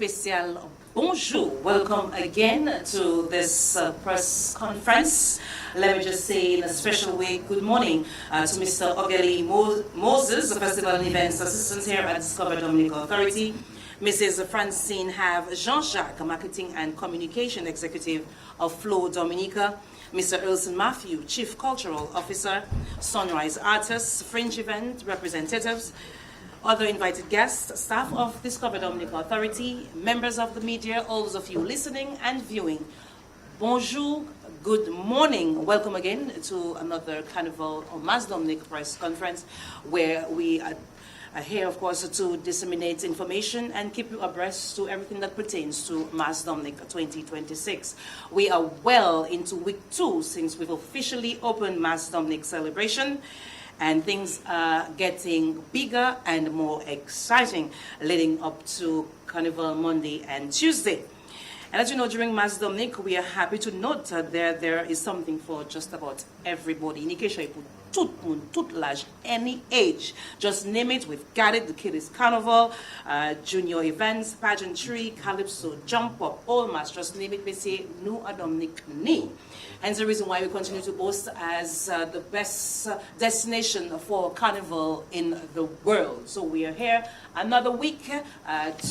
special bonjour. Welcome again to this press conference. Let me just say in a special way, good morning to Mr. Ogeli Moses, the Festival and Events Assistant here at Discover Domnik Authority. Mrs. Francine Have Jean-Jacques, Marketing and Communication Executive of Flow Dominica. Mr. Elson Matthew, Chief Cultural Officer, Sunrise Artists, Fringe Event Representatives, other invited guests, staff of Discover Domnik Authority, members of the media, all those of you listening and viewing. Bonjour, good morning. Welcome again to another Carnival or Mas Domnik press conference where we are here, of course, to disseminate information and keep you abreast to everything that pertains to Mas Domnik 2026. We are well into week 2 since we've officially opened Mas Domnik celebration, and things are getting bigger and more exciting leading up to Carnival Monday and Tuesday. And as you know, during Mas Domnik, we are happy to note that there is something for just about everybody. Tout large, any age. Just name it, we've got it. The Kiddies Carnival, junior events, pageantry, calypso, jump up, all mass. Just name it, we say, no Domnik ni. Hence the reason why we continue to boast as the best destination for carnival in the world. So we are here another week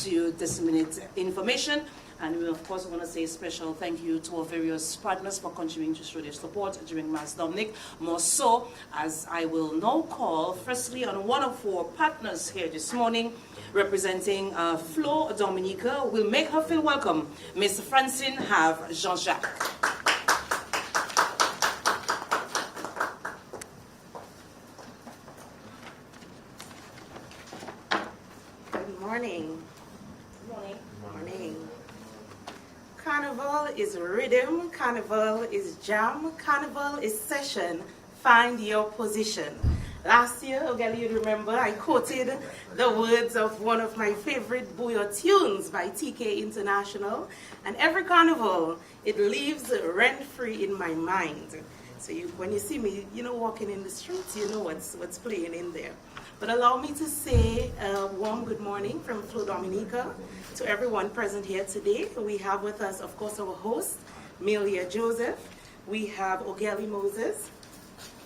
to disseminate information. And we, of course, want to say a special thank you to our various partners for continuing to show their support during Mas Domnik. More so, as I will now call, firstly, on one of our partners here this morning, representing Flow Dominica, will make her feel welcome, Miss Francine Have Jean-Jacques. Good morning. Good morning. Morning. Carnival is rhythm, carnival is jam, carnival is session. Find your position. Last year, Ogeli, you remember, I quoted the words of one of my favorite bouillon tunes by TK International. And every carnival, it lives rent-free in my mind. So when you see me, walking in the streets, you know what's playing in there. But allow me to say a warm good morning from Flow Dominica to everyone present here today. We have with us, of course, our host, Melia Joseph. We have Ogeli Moses,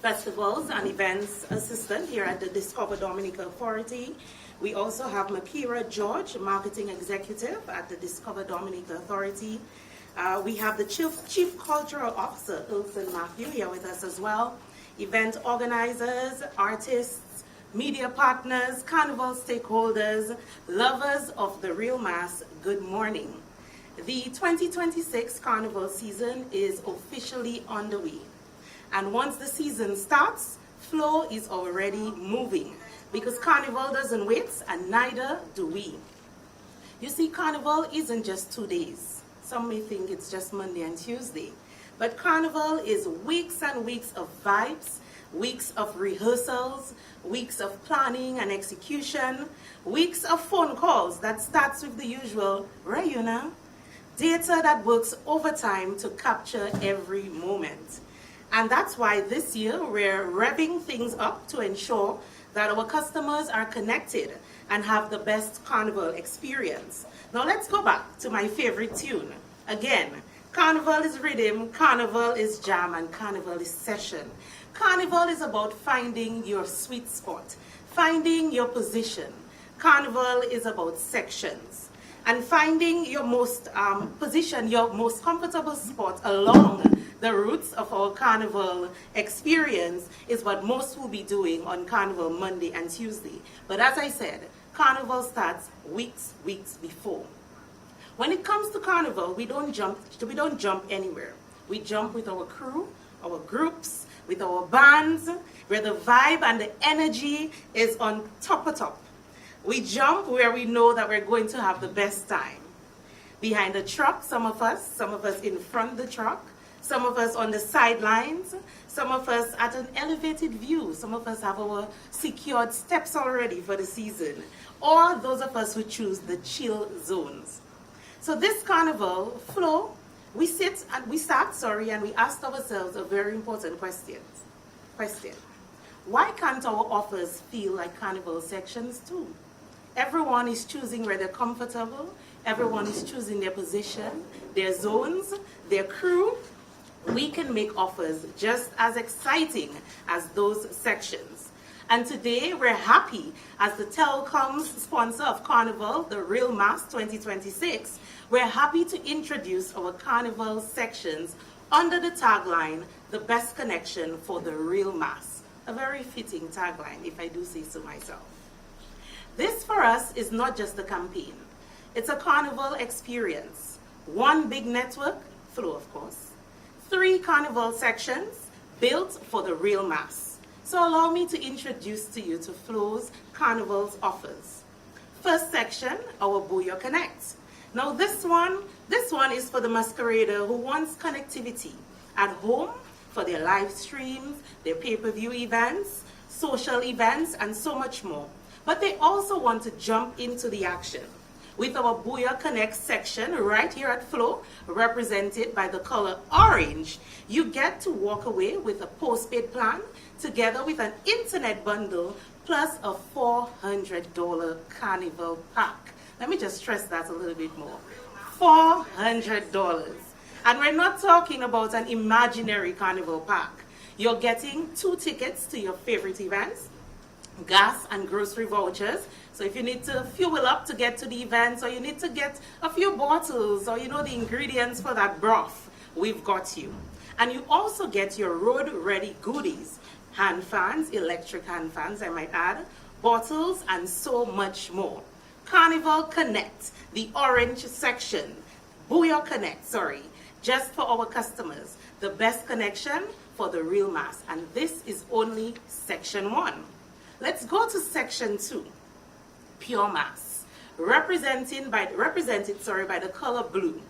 Festivals and Events Assistant here at the Discover Dominica Authority. We also have Makira George, Marketing Executive at the Discover Dominica Authority. We have the Chief Cultural Officer, Elson Matthew, here with us as well. Event organizers, artists, media partners, carnival stakeholders, lovers of the real mass, good morning. The 2026 carnival season is officially underway. And once the season starts, Flow is already moving because carnival doesn't wait and neither do we. You see, carnival isn't just 2 days. Some may think it's just Monday and Tuesday. But carnival is weeks and weeks of vibes, weeks of rehearsals, weeks of planning and execution, weeks of phone calls that starts with the usual, right, data that works overtime to capture every moment. And that's why this year we're revving things up to ensure that our customers are connected and have the best carnival experience. Now let's go back to my favorite tune. Again, carnival is rhythm, carnival is jam, and carnival is session. Carnival is about finding your sweet spot, finding your position. Carnival is about sections. And finding your most position, your most comfortable spot along the routes of our carnival experience is what most will be doing on Carnival Monday and Tuesday. But as I said, carnival starts weeks before. When it comes to carnival, we don't jump anywhere. We jump with our crew, our groups, with our bands, where the vibe and the energy is on top. We jump where we know that we're going to have the best time. Behind the truck, some of us in front of the truck, some of us on the sidelines, some of us at an elevated view, some of us have our secured steps already for the season, or those of us who choose the chill zones. So this carnival, Flow, we sat and we asked ourselves a very important question. Why can't our offers feel like carnival sections too? Everyone is choosing where they're comfortable. Everyone is choosing their position, their zones, their crew. We can make offers just as exciting as those sections. And today we're happy as the telecoms sponsor of Carnival, the Real Mass 2026, we're happy to introduce our Carnival sections under the tagline, the best connection for the real mass. A very fitting tagline, if I do say so myself. This for us is not just a campaign. It's a Carnival experience. One big network, Flow of course. 3 Carnival sections built for the real mass. So allow me to introduce to you to Flow's Carnival's offers. First section, our Booyah Connect. Now this one is for the masquerader who wants connectivity at home for their live streams, their pay-per-view events, social events, and so much more. But they also want to jump into the action. With our Booyah Connect section right here at Flow, represented by the color orange, you get to walk away with a postpaid plan together with an internet bundle plus a $400 Carnival pack. Let me just stress that a little bit more. $400. And we're not talking about an imaginary Carnival pack. You're getting 2 tickets to your favorite events, gas and grocery vouchers. So if you need to fuel up to get to the events, or you need to get a few bottles, or the ingredients for that broth, we've got you. And you also get your road-ready goodies, hand fans, electric hand fans, I might add, bottles, and so much more. Carnival Connect, the orange section. Booyah Connect, just for our customers. The best connection for the real mass. And this is only section 1. Let's go to section 2. Pure Mass, represented by the color blue.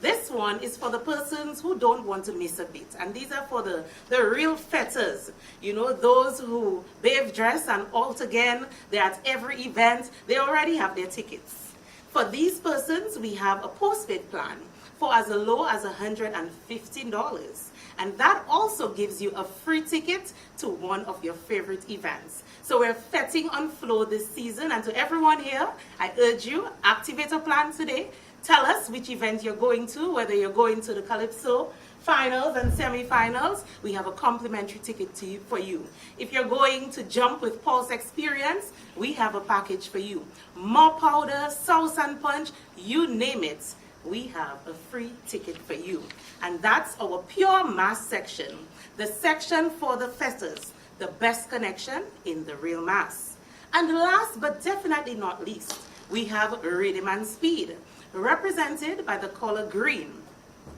This one is for the persons who don't want to miss a bit. And these are for the real fetters. Those who bathe, dress, and alt again. They're at every event. They already have their tickets. For these persons, we have a postpaid plan for as low as $115. And that also gives you a free ticket to one of your favorite events. So we're fetting on Flow this season. And to everyone here, I urge you, activate a plan today. Tell us which event you're going to, whether you're going to the Calypso finals and semi-finals. We have a complimentary ticket for you. If you're going to jump with Pulse Experience, we have a package for you. More powder, sauce and punch, you name it. We have a free ticket for you. And that's our Pure Mass section. The section for the fetters, the best connection in the real mass. And last but definitely not least, we have Rhythm and Speed, represented by the color green.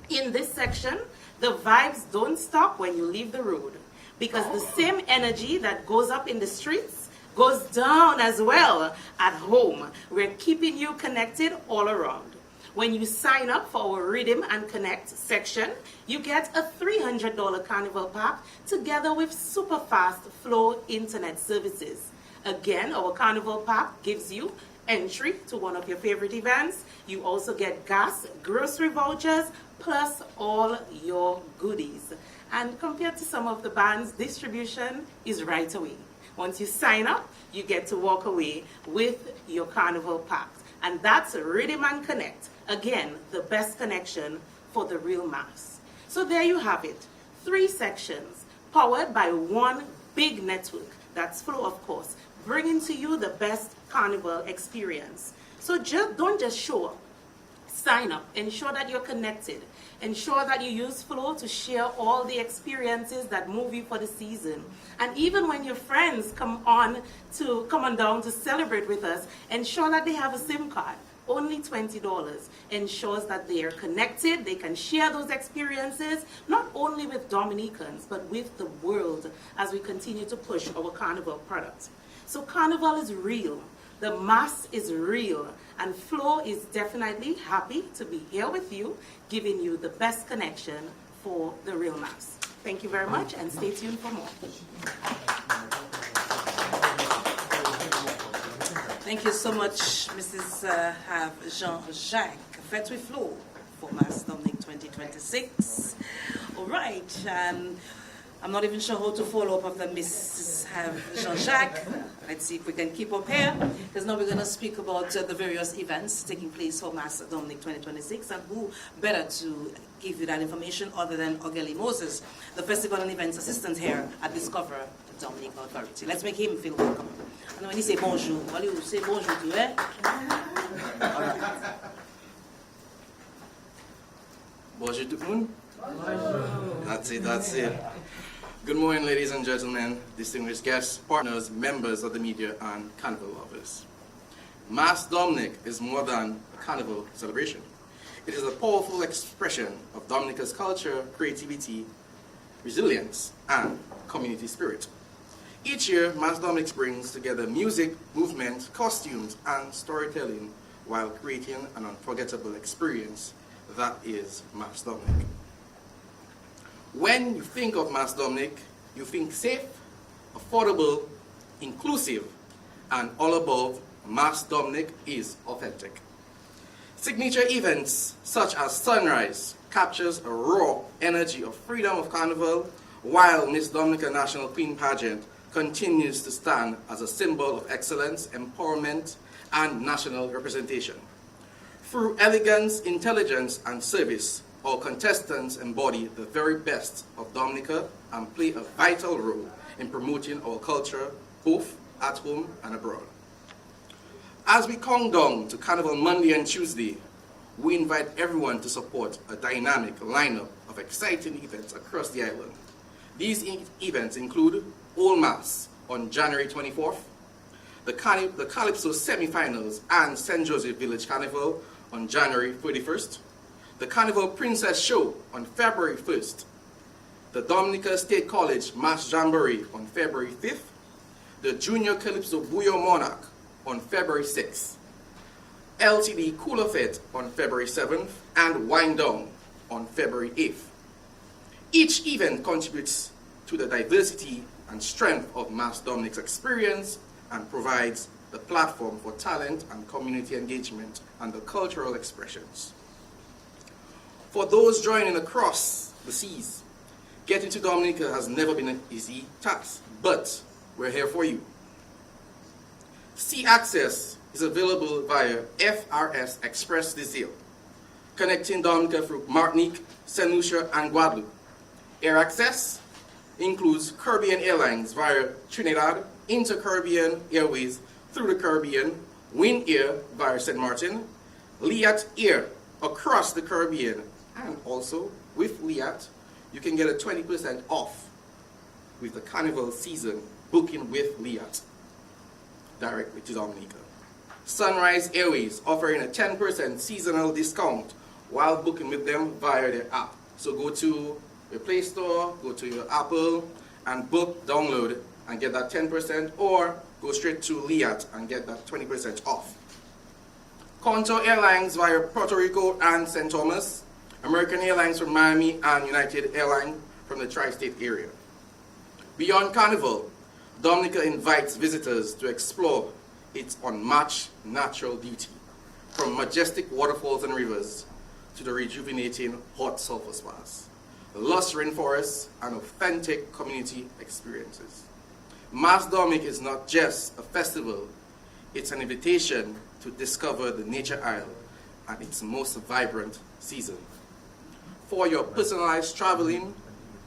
In this section, the vibes don't stop when you leave the road, because the same energy that goes up in the streets goes down as well at home. We're keeping you connected all around. When you sign up for our Rhythm and Connect section, you get a $300 Carnival pack together with super fast Flow internet services. Again, our Carnival pack gives you entry to one of your favorite events. You also get gas, grocery vouchers, plus all your goodies. And compared to some of the bands, distribution is right away. Once you sign up, you get to walk away with your Carnival pack. And that's Rhythm and Connect. Again, the best connection for the real mass. So there you have it. 3 sections, powered by one big network. That's Flow, of course, bringing to you the best Carnival experience. So don't just show up. Sign up. Ensure that you're connected. Ensure that you use Flow to share all the experiences that move you for the season. And even when your friends come on down to celebrate with us, ensure that they have a SIM card. Only $20 ensures that they are connected, they can share those experiences, not only with Dominicans, but with the world as we continue to push our Carnival product. So Carnival is real, the mass is real, and Flow is definitely happy to be here with you, giving you the best connection for the real mass. Thank you very much, and stay tuned for more. Thank you so much, Mrs. Jean-Jacques. Fête with Flow for Mass Domnik 2026. All right. I'm not even sure how to follow up after Mrs. Jean-Jacques. Let's see if we can keep up here, because now we're going to speak about the various events taking place for Mass Domnik 2026, and who better to give you that information other than Ogeli Moses, the Festival and Events Assistant here at Discover Domnik Authority. Let's make him feel welcome. And when you say bonjour, what do you say bonjour to, eh? All right. Bonjour tout le monde. That's it. Good morning, ladies and gentlemen, distinguished guests, partners, members of the media, and carnival lovers. Mass Domnik is more than a carnival celebration. It is a powerful expression of Dominica's culture, creativity, resilience, and community spirit. Each year, Mass Domnik brings together music, movement, costumes, and storytelling while creating an unforgettable experience that is Mass Domnik. When you think of Mass Domnik, you think safe, affordable, inclusive, and all above, Mass Domnik is authentic. Signature events such as Sunrise captures a raw energy of freedom of carnival, while Miss Dominica National Queen Pageant continues to stand as a symbol of excellence, empowerment, and national representation. Through elegance, intelligence, and service, our contestants embody the very best of Dominica and play a vital role in promoting our culture both at home and abroad. As we count down to Carnival Monday and Tuesday, we invite everyone to support a dynamic lineup of exciting events across the island. These events include Old Mass on January 24th, the Calypso semi-finals and St. Joseph Village Carnival on January 31st, the Carnival Princess Show on February 1st, the Dominica State College Mass Jamboree on February 5th, the Junior Calypso Buyo Monarch on February 6th, LTD Cooler Fete on February 7th, and Wind Down on February 8th. Each event contributes to the diversity and strength of Mass Domnik's experience and provides the platform for talent and community engagement and the cultural expressions. For those joining across the seas, getting to Dominica has never been an easy task, but we're here for you. Sea access is available via FRS Express Diesel, connecting Dominica through Martinique, St. Lucia, and Guadeloupe. Air access includes Caribbean Airlines via Trinidad, Inter-Caribbean Airways through the Caribbean, Win Air via St. Martin, Liat Air across the Caribbean, and also with Liat, you can get a 20% off with the carnival season booking with Liat directly to Dominica. Sunrise Airways offering a 10% seasonal discount while booking with them via their app. So go to your Play Store, go to your Apple, and book, download, and get that 10%, or go straight to Liat and get that 20% off. Contour Airlines via Puerto Rico and St. Thomas, American Airlines from Miami, and United Airlines from the tri-state area. Beyond Carnival, Dominica invites visitors to explore its unmatched natural beauty, from majestic waterfalls and rivers to the rejuvenating hot sulfur spas, lush rainforests, and authentic community experiences. Mass Domnik is not just a festival, it's an invitation to discover the Nature Isle and its most vibrant season. For your personalized traveling,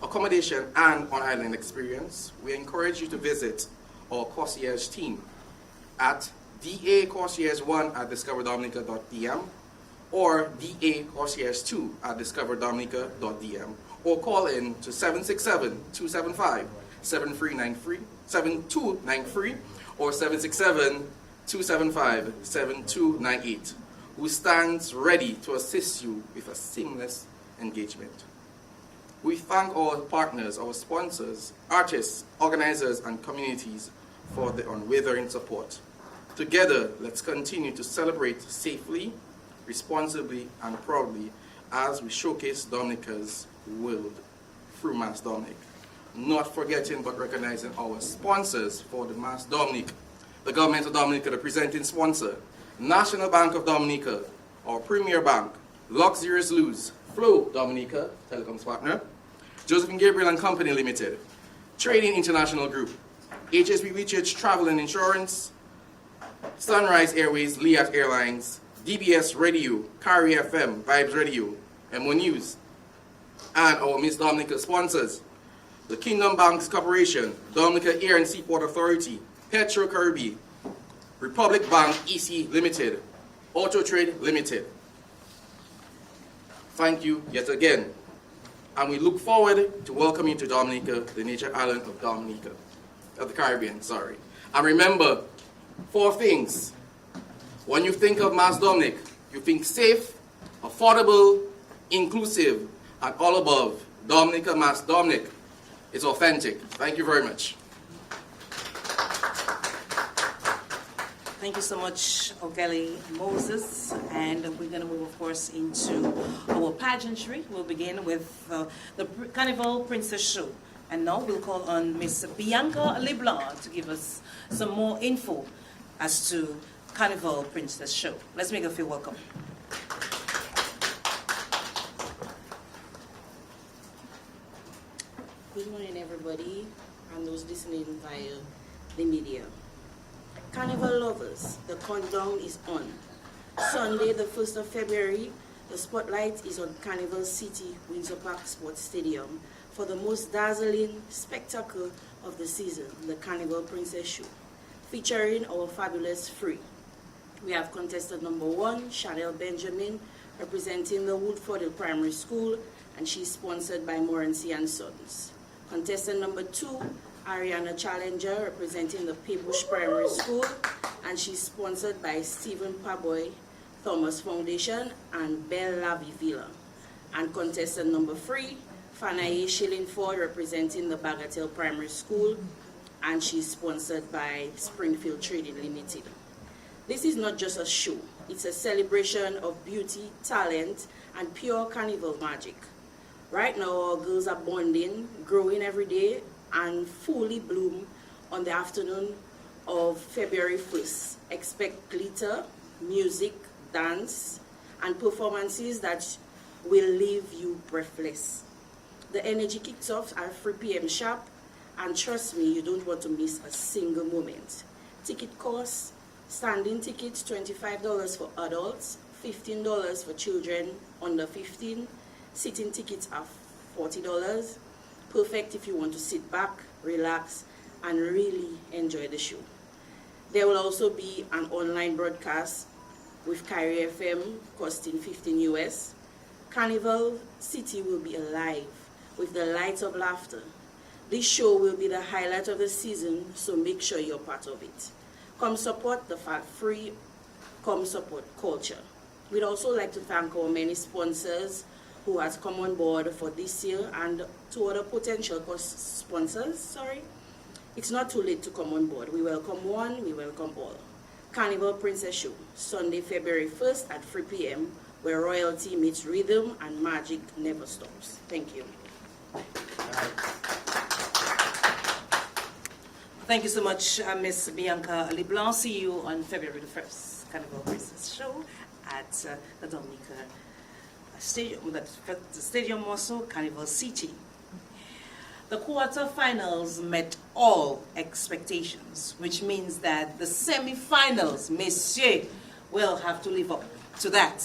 accommodation, and on-island experience, we encourage you to visit our concierge team at daconcierge1@discoverdominica.dm or daconcierge2@discoverdominica.dm, or call in to 767-275-7293 or 767-275-7298, who stands ready to assist you with a seamless engagement. We thank our partners, our sponsors, artists, organizers, and communities for their unwavering support. Together, let's continue to celebrate safely, responsibly, and proudly as we showcase Dominica's world through Mass Domnik. Not forgetting but recognizing our sponsors for the Mass Domnik: the Government of Dominica, the presenting sponsor, National Bank of Dominica, our premier bank, Luxurious Luz, Flow Dominica, telecoms partner, Josephine Gabriel and Company Limited, Trading International Group, HSB Research Travel and Insurance, Sunrise Airways, Liat Airlines, DBS Radio, Kari FM, Vibes Radio, MO News, and our Miss Domnik sponsors, the Kingdom Banks Corporation, Domnik Air and Seaport Authority, Petro Caribbean, Republic Bank EC Limited, Auto Trade Limited. Thank you yet again. And we look forward to welcoming you to Dominica, the nature island of Dominica, of the Caribbean, sorry. And remember, 4 things. When you think of Mas Domnik, you think safe, affordable, inclusive, and all above. Dominica Mas Domnik is authentic. Thank you very much. Thank you so much, Ogeli Moses. And we're going to move, of course, into our pageantry. We'll begin with the Carnival Princess Show. And now we'll call on Miss Bianca Leblanc to give us some more info as to Carnival Princess Show. Let's make her feel welcome. Good morning, everybody, and those listening via the media. Carnival lovers, the countdown is on. Sunday, the 1st of February, the spotlight is on Carnival City, Windsor Park Sports Stadium for the most dazzling spectacle of the season, the Carnival Princess Show, featuring our fabulous Free. We have contestant number 1, Chanel Benjamin, representing the Woodford Hill Primary School, and she's sponsored by Morency and Sons. Contestant number 2, Ariana Challenger, representing the Paybush Primary School, and she's sponsored by Stephen Paboy Thomas Foundation and Belle Lavie Villa. And contestant number 3, Fanaye Shillingford, representing the Bagatelle Primary School, and she's sponsored by Springfield Trading Limited. This is not just a show, it's a celebration of beauty, talent, and pure carnival magic. Right now, our girls are bonding, growing every day, and fully bloom on the afternoon of February 1st. Expect glitter, music, dance, and performances that will leave you breathless. The energy kicks off at 3 p.m. sharp, and trust me, you don't want to miss a single moment. Ticket costs, standing tickets $25 for adults, $15 for children under 15. Sitting tickets are $40. Perfect if you want to sit back, relax, and really enjoy the show. There will also be an online broadcast with Kyrie FM costing $15 US. Carnival City will be alive with the lights of laughter. This show will be the highlight of the season, so make sure you're part of it. Come support the fat-free, come support culture. We'd also like to thank our many sponsors who has come on board for this year and 2 other potential sponsors. It's not too late to come on board. We welcome one, we welcome all. Carnival Princess Show, Sunday, February 1st at 3 p.m., where royalty meets rhythm and magic never stops. Thank you. Thank you so much, Miss Bianca Leblanc. See you on February the 1st, Carnival Princess Show at the Dominica Stadium, the stadium also, Carnival City. The quarterfinals met all expectations, which means that the semi-finals, messieurs, will have to live up to that.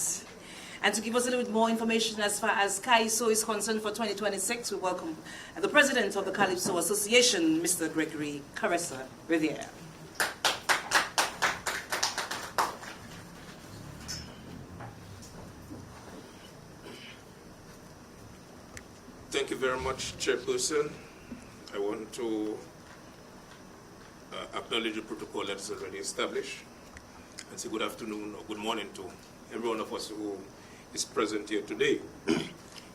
And to give us a little bit more information as far as Calypso is concerned for 2026, we welcome the president of the Calypso Association, Mr. Gregory Caressa Riviere. Thank you very much, Chairperson. I want to acknowledge the protocol that is already established and say good afternoon or good morning to every one of us who is present here today.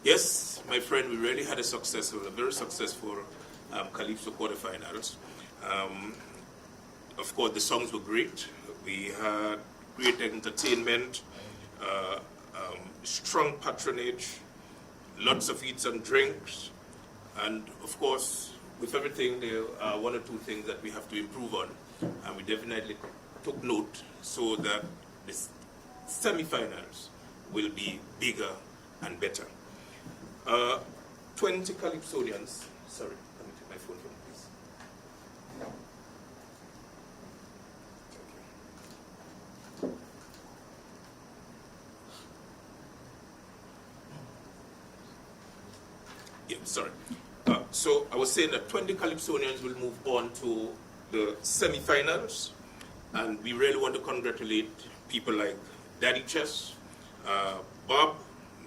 Yes, my friend, we really had a very successful Calypso quarterfinals. Of course, the songs were great. We had great entertainment, strong patronage, lots of eats and drinks, and of course, with everything, there are 1 or 2 things that we have to improve on, and we definitely took note so that the semi-finals will be bigger and better. 20 Calypsonians. Sorry, let me take my phone from please. Thank you. Yeah, sorry. So I was saying that 20 Calypsonians will move on to the semi-finals, and we really want to congratulate people like Daddy Chess, Bob,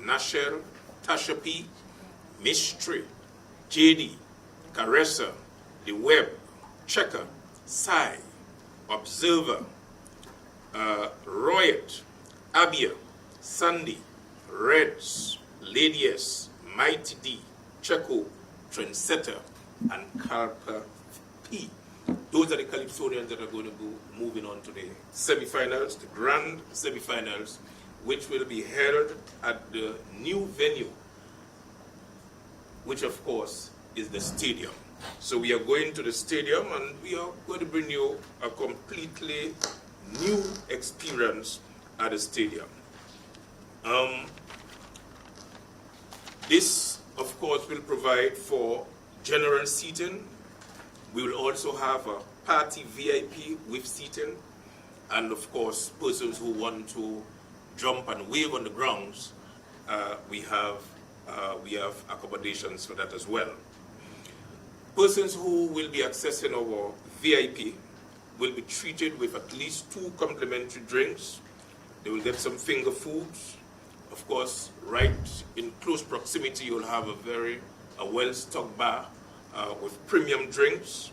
Nashel, Tasha P, Mystery, JD, Caressa, The Web, Checker, Sai, Observer, Royet, Abia, Sandy, Reds, Lady S, Mighty D, Checo, Trendsetter, and Carper P. Those are the Calypsonians that are going to be moving on to the semi-finals, the grand semi-finals, which will be held at the new venue, which of course is the stadium. So we are going to the stadium and we are going to bring you a completely new experience at the stadium. This, of course, will provide for general seating. We will also have a party VIP with seating, and of course, persons who want to jump and wave on the grounds, we have accommodations for that as well. Persons who will be accessing our VIP will be treated with at least 2 complimentary drinks. They will get some finger foods. Of course, right in close proximity, you'll have a well-stocked bar with premium drinks.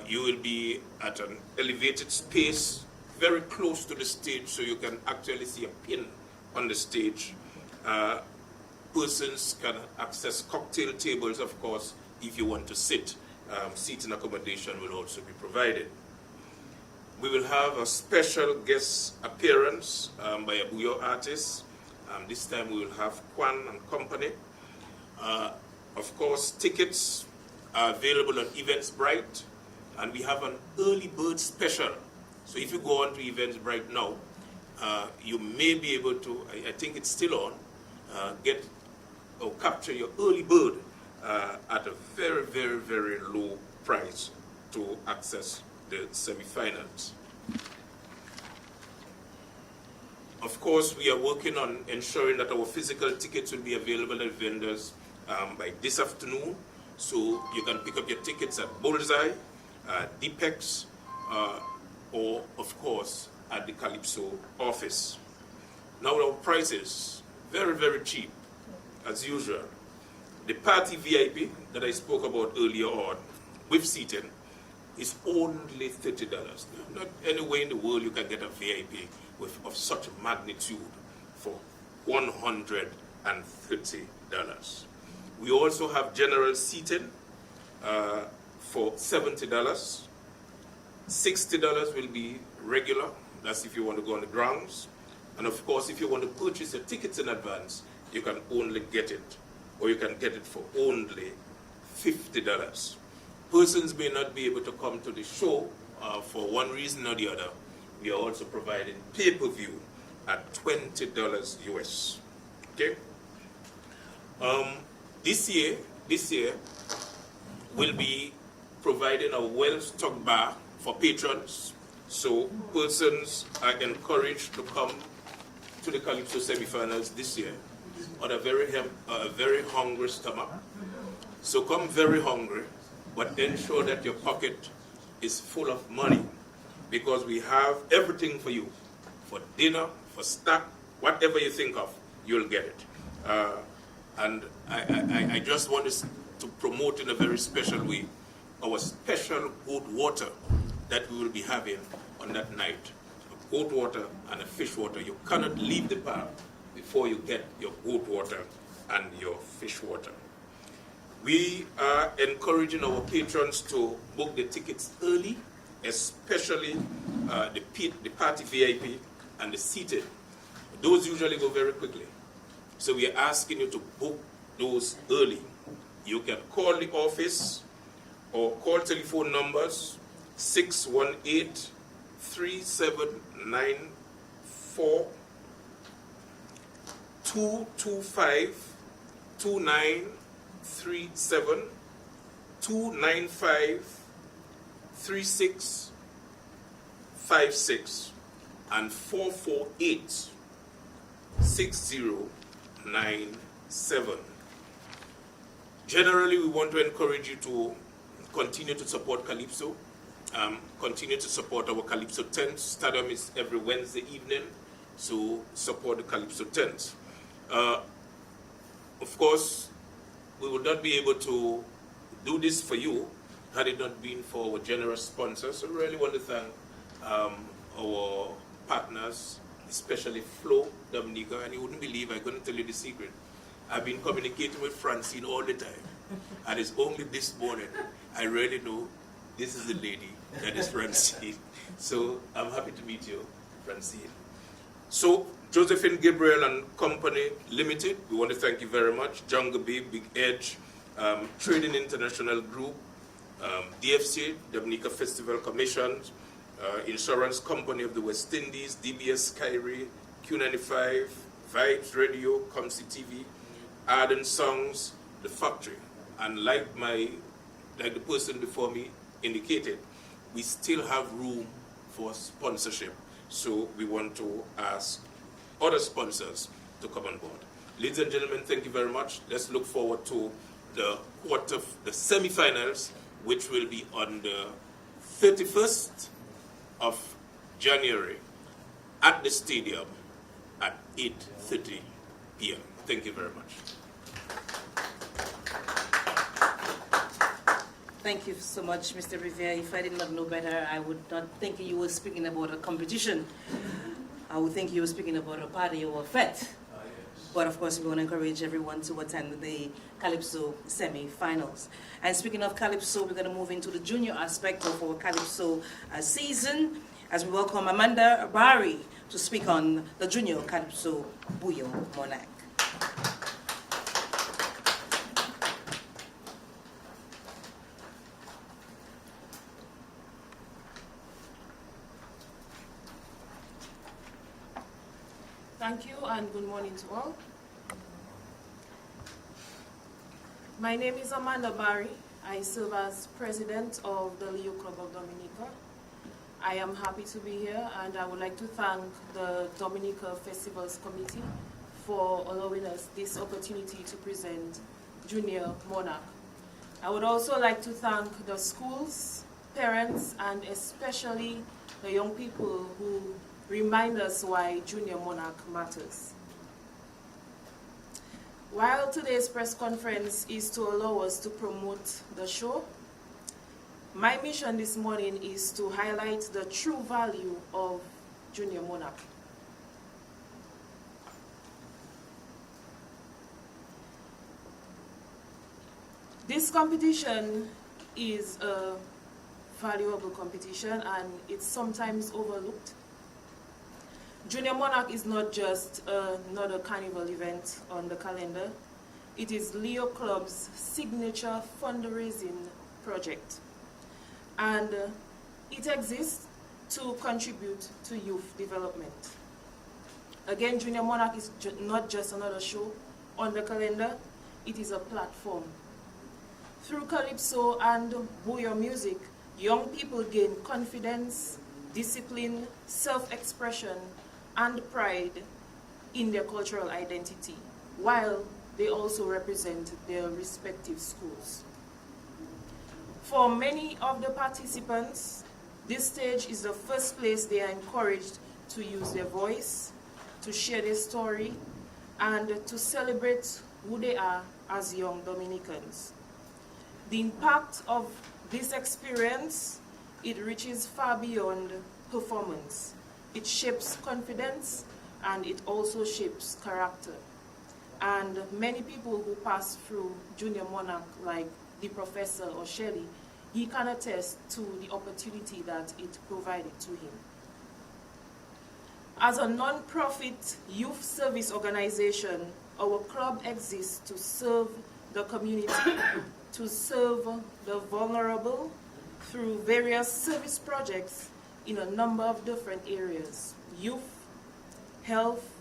You will be at an elevated space, very close to the stage, so you can actually see a pin on the stage. Persons can access cocktail tables, of course, if you want to sit. Seating accommodation will also be provided. We will have a special guest appearance by a Buyo artist. This time we will have Kwan and Company. Of course, tickets are available on Eventbrite, and we have an early bird special. So if you go on to Eventbrite now, you may be able to, I think it's still on, get or capture your early bird at a very, very, very low price to access the semi-finals. Of course, we are working on ensuring that our physical tickets will be available at vendors by this afternoon. So you can pick up your tickets at Bullseye, Deepex, or of course at the Calypso office. Now our prices, very, very cheap, as usual. The party VIP that I spoke about earlier on, with seating, is only $30. Not anywhere in the world you can get a VIP of such magnitude for $130. We also have general seating for $70. $60 will be regular, that's if you want to go on the grounds. And of course, if you want to purchase your tickets in advance, you can only get it, or you can get it for only $50. Persons may not be able to come to the show for one reason or the other. We are also providing pay-per-view at $20 US. Okay? This year, we'll be providing a well-stocked bar for patrons. So persons are encouraged to come to the Calypso semi-finals this year on a very hungry stomach. So come very hungry, but ensure that your pocket is full of money, because we have everything for you. For dinner, for snack, whatever you think of, you'll get it. And I just want to promote in a very special way our special goat water that we will be having on that night. A goat water and a fish water. You cannot leave the bar before you get your goat water and your fish water. We are encouraging our patrons to book the tickets early, especially the party VIP and the seated. Those usually go very quickly. So we are asking you to book those early. You can call the office or call telephone numbers 618-3794 225-29 37 295 3656 and 448 6097. Generally, we want to encourage you to continue to support Calypso, continue to support our Calypso tent. Stadium is every Wednesday evening, so support the Calypso tent. Of course, we would not be able to do this for you had it not been for our generous sponsors. So we really want to thank our partners, especially Flo, Domnik, and you wouldn't believe I'm going to tell you the secret. I've been communicating with Francine all the time, and it's only this morning I really know this is the lady that is Francine. So I'm happy to meet you, Francine. So Josephine Gabriel and Company Limited, we want to thank you very much. Jungle Bee, Big Edge, Trading International Group, DFC, Dominica Festival Commission, Insurance Company of the West Indies, DBS Kyrie, Q95, Vibes Radio, Comsi TV, Arden Songs, The Factory. And like the person before me indicated, we still have room for sponsorship. So we want to ask other sponsors to come on board. Ladies and gentlemen, thank you very much. Let's look forward to the semi-finals, which will be on the 31st of January at the stadium at 8:30 p.m. Thank you very much. Thank you so much, Mr. Rivera. If I did not know better, I would not think you were speaking about a competition. I would think you were speaking about a party or a fete. But of course, we want to encourage everyone to attend the Calypso semi-finals. And speaking of Calypso, we're going to move into the junior aspect of our Calypso season as we welcome Amanda Barry to speak on the junior Calypso Buyo Monarch. Thank you and good morning to all. My name is Amanda Barry. I serve as president of the Leo Club of Dominica. I am happy to be here and I would like to thank the Dominica Festivals Committee for allowing us this opportunity to present Junior Monarch. I would also like to thank the schools, parents, and especially the young people who remind us why Junior Monarch matters. While today's press conference is to allow us to promote the show, my mission this morning is to highlight the true value of Junior Monarch. This competition is a valuable competition and it's sometimes overlooked. Junior Monarch is not just another carnival event on the calendar. It is Leo Club's signature fundraising project. And it exists to contribute to youth development. Again, Junior Monarch is not just another show on the calendar, it is a platform. Through Calypso and Buyo music, young people gain confidence, discipline, self-expression, and pride in their cultural identity, while they also represent their respective schools. For many of the participants, this stage is the first place they are encouraged to use their voice, to share their story, and to celebrate who they are as young Dominicans. The impact of this experience, it reaches far beyond performance. It shapes confidence and it also shapes character. And many people who pass through Junior Monarch, like the professor or Shelley, he can attest to the opportunity that it provided to him. As a non-profit youth service organization, our club exists to serve the community, to serve the vulnerable through various service projects in a number of different areas: youth, health,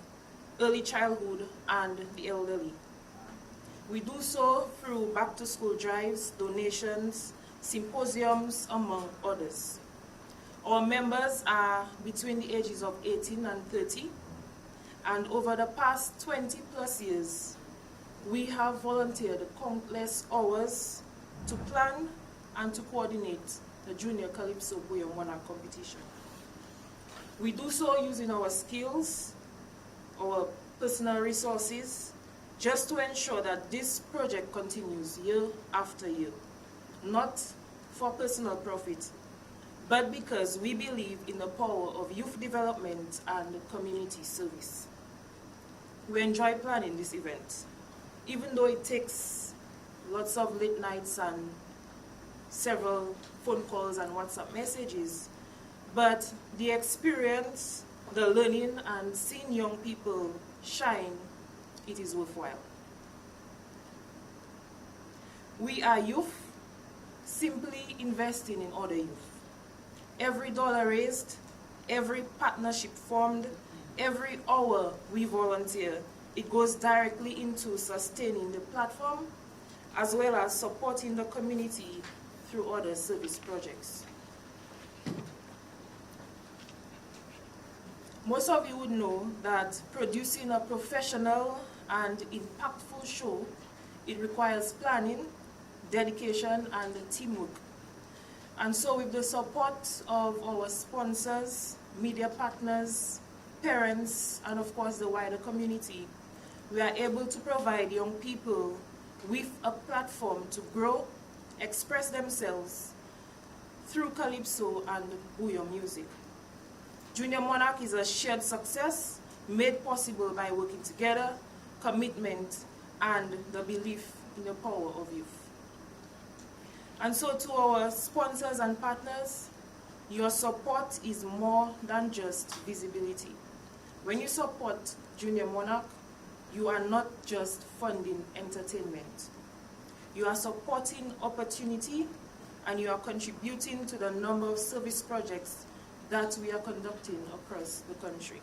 early childhood, and the elderly. We do so through back-to-school drives, donations, symposiums, among others. Our members are between the ages of 18 and 30, and over the past 20 plus years, we have volunteered countless hours to plan and to coordinate the Junior Calypso Bouyon Monarch competition. We do so using our skills, our personal resources, just to ensure that this project continues year after year, not for personal profit, but because we believe in the power of youth development and community service. We enjoy planning this event, even though it takes lots of late nights and several phone calls and WhatsApp messages, but the experience, the learning, and seeing young people shine, it is worthwhile. We are youth, simply investing in other youth. Every dollar raised, every partnership formed, every hour we volunteer, it goes directly into sustaining the platform as well as supporting the community through other service projects. Most of you would know that producing a professional and impactful show, it requires planning, dedication, and teamwork. And so with the support of our sponsors, media partners, parents, and of course the wider community, we are able to provide young people with a platform to grow, express themselves through calypso and bouyon music. Junior Monarch is a shared success made possible by working together, commitment, and the belief in the power of youth. And so to our sponsors and partners, your support is more than just visibility. When you support Junior Monarch, you are not just funding entertainment. You are supporting opportunity, and you are contributing to the number of service projects that we are conducting across the country.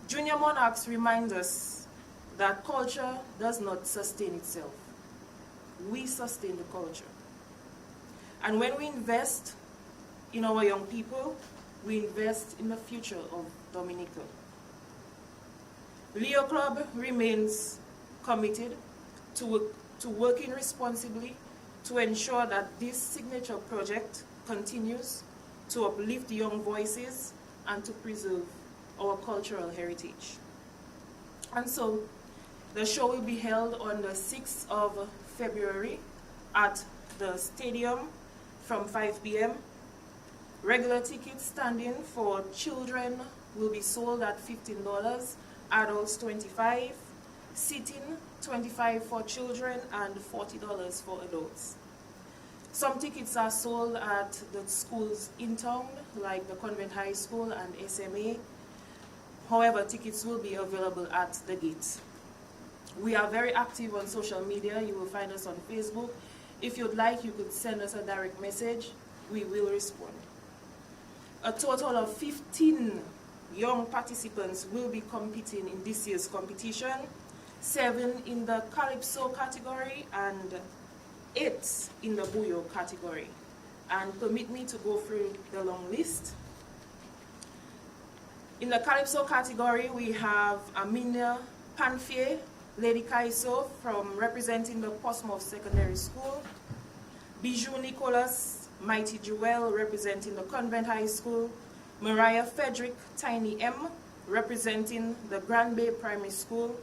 Junior Monarchs remind us that culture does not sustain itself. We sustain the culture. And when we invest in our young people, we invest in the future of Dominica. Leo Club remains committed to working responsibly to ensure that this signature project continues to uplift young voices and to preserve our cultural heritage. And so, the show will be held on the 6th of February at the stadium from 5 p.m. Regular tickets standing for children will be sold at $15, adults $25, seating $25 for children and $40 for adults. Some tickets are sold at the schools in town, like the Convent High School and SMA. However, tickets will be available at the gate. We are very active on social media. You will find us on Facebook. If you'd like, you could send us a direct message. We will respond. A total of 15 young participants will be competing in this year's competition, 7 in the Calypso category and 8 in the Bouyon category. And permit me to go through the long list. In the Calypso category, we have Aminia Panfier, Lady Kaiso from representing the Portsmouth Secondary School, Bijou Nicholas, Mighty Jewel representing the Convent High School, Mariah Frederick Tiny M representing the Grand Bay Primary School,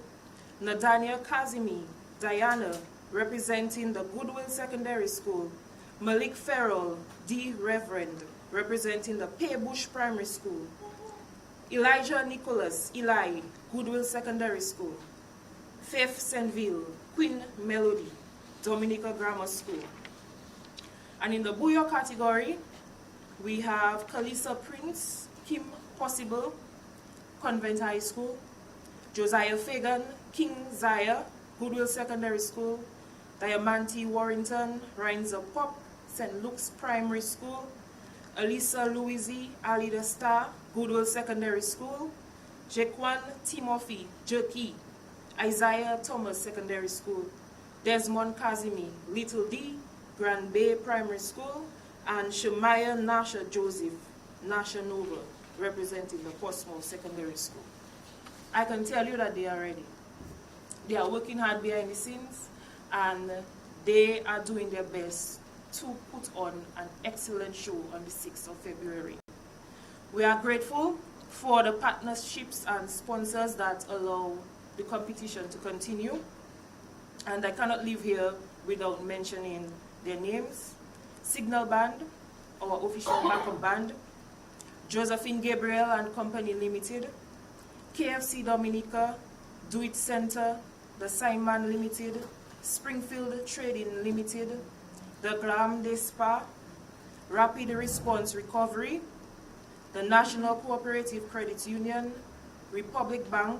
Nadania Kazimi Diana representing the Goodwill Secondary School, Malik Farrell D. Reverend representing the Paybush Primary School, Elijah Nicholas Eli Goodwill Secondary School, Faith Senville Queen Melody Dominica Grammar School. And in the Bouyon category, we have Kalisa Prince, Kim Possible, Convent High School, Josiah Fagan, King Zaya, Goodwill Secondary School, Diamante Warrington, Rhinesa Pop, St. Luke's Primary School, Elisa Louisi, Alida Star, Goodwill Secondary School, Jequan Timothy, Jerky, Isaiah Thomas Secondary School, Desmond Kazimi, Little D, Grand Bay Primary School, and Shemaiah Nasha Joseph, Nasha Nova, representing the Portsmouth Secondary School. I can tell you that they are ready. They are working hard behind the scenes, and they are doing their best to put on an excellent show on the 6th of February. We are grateful for the partnerships and sponsors that allow the competition to continue, and I cannot leave here without mentioning their names. Signal Band, our official backup band, Josephine Gabriel and Company Limited, KFC Dominica, Do It Center, the Simon Limited, Springfield Trading Limited, the Glam de Spa, Rapid Response Recovery, the National Cooperative Credit Union, Republic Bank,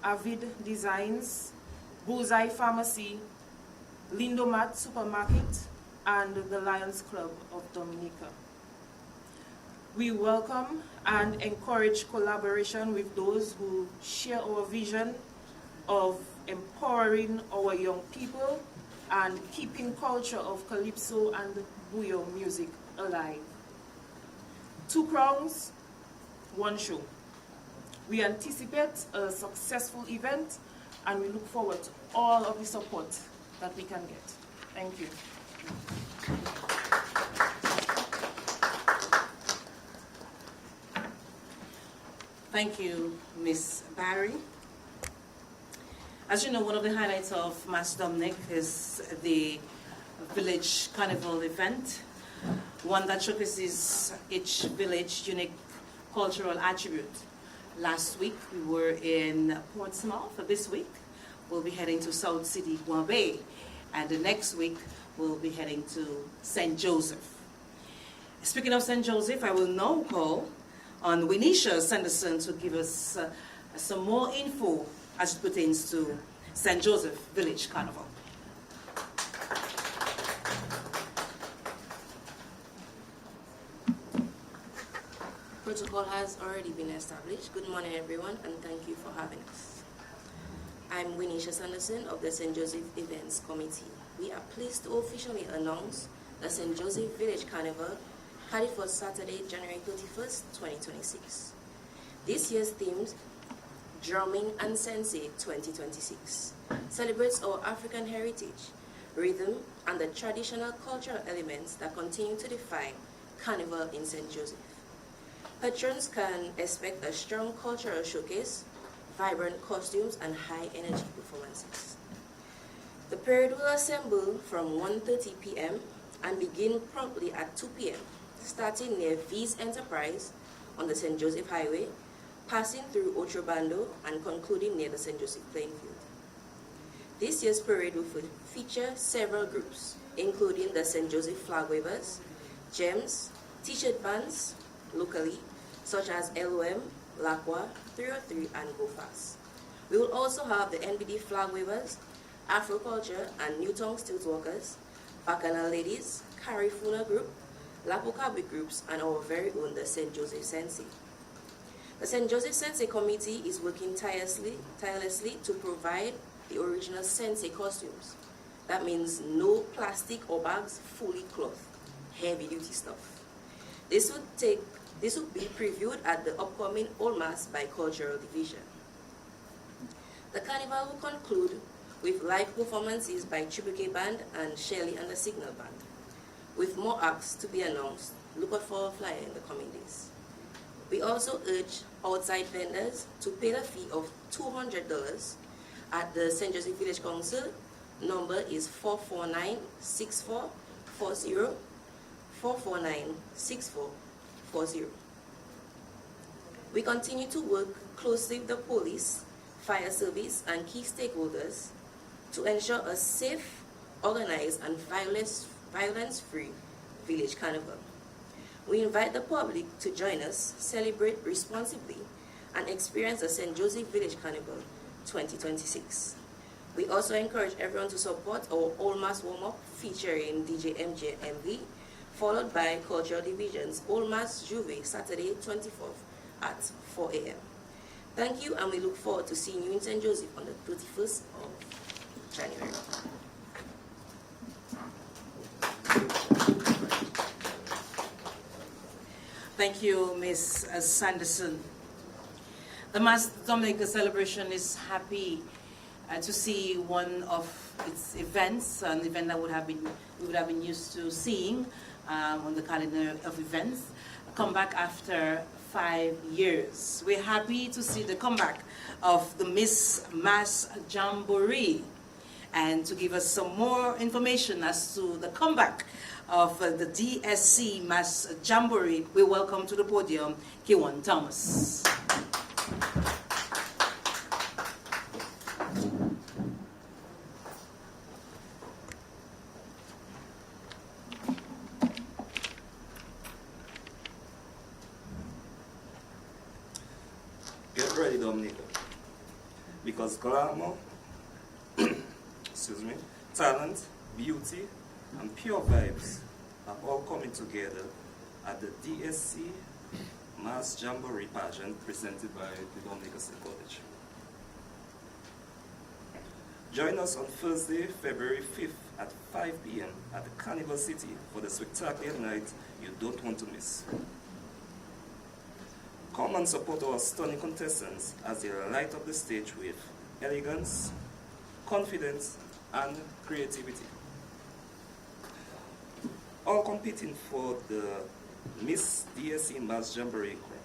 Avid Designs, Bullseye Pharmacy, Lindomat Supermarket, and the Lions Club of Dominica. We welcome and encourage collaboration with those who share our vision of empowering our young people and keeping culture of calypso and buyo music alive. 2 crowns, 1 show. We anticipate a successful event, and we look forward to all of the support that we can get. Thank you. Thank you, Ms. Barry. As you know, one of the highlights of Mas Domnik is the Village Carnival event, one that showcases each village unique cultural attribute. Last week we were in Portsmouth. This week we'll be heading to South City, Guambay, and the next week we'll be heading to St. Joseph. Speaking of St. Joseph, I will now call on Winisha Sanderson to give us some more info as it pertains to St. Joseph Village Carnival. Protocol has already been established. Good morning, everyone, and thank you for having us. I'm Winisha Sanderson of the St. Joseph Events Committee. We are pleased to officially announce the St. Joseph Village Carnival headed for Saturday, January 31st, 2026. This year's theme, Drumming and Sensei 2026, celebrates our African heritage, rhythm, and the traditional cultural elements that continue to define Carnival in St. Joseph. Patrons can expect a strong cultural showcase, vibrant costumes, and high-energy performances. The parade will assemble from 1:30 p.m. and begin promptly at 2 p.m., starting near V's Enterprise on the St. Joseph Highway, passing through Otrobando, and concluding near the St. Joseph playing field. This year's parade will feature several groups, including the St. Joseph Flag Wavers, GEMS, T-shirt bands, locally, such as LOM, Lacwa, 303, and Go Fast. We will also have the NBD Flag Wavers, Afroculture and Newtown Steelworkers, Bacchanal Ladies, Carifuna Group, Lapokabi groups, and our very own the St. Joseph Sensei. The St. Joseph Sensei Committee is working tirelessly to provide the original Sensei costumes. That means no plastic or bags, fully cloth, heavy duty stuff. This would be previewed at the upcoming Old Mass by Cultural Division. The carnival will conclude with live performances by Triple K Band and Shelley and the Signal Band. With more acts to be announced, look out for a flyer in the coming days. We also urge outside vendors to pay the fee of $200 at the St. Joseph Village Council. Number is 449-6440, 449-6440. We continue to work closely with the police, fire service, and key stakeholders to ensure a safe, organized, and violence-free village carnival. We invite the public to join us, celebrate responsibly, and experience the St. Joseph Village Carnival 2026. We also encourage everyone to support our Old Mass warm-up featuring DJ MJ MV, followed by Cultural Division's Old Mass Juve Saturday 24th at 4 a.m. Thank you, and we look forward to seeing you in St. Joseph on the 31st of January. Thank you, Ms. Sanderson. The Mass Domnik celebration is happy to see one of its events, an event that we would have been used to seeing on the calendar of events, come back after 5 years. We're happy to see the comeback of the Miss Mass Jamboree. And to give us some more information as to the comeback of the DSC Mass Jamboree, we welcome to the podium Kiwan Thomas. Get ready, Domnik, because glamour, excuse me, talent, beauty, and pure vibes are all coming together at the DSC Mass Jamboree pageant presented by the Domnik State College. Join us on Thursday, February 5th at 5 p.m. at the Carnival City for the spectacular night you don't want to miss. Come and support our stunning contestants as they light up the stage with elegance, confidence, and creativity. All competing for the Miss DSC Mass Jamboree crown.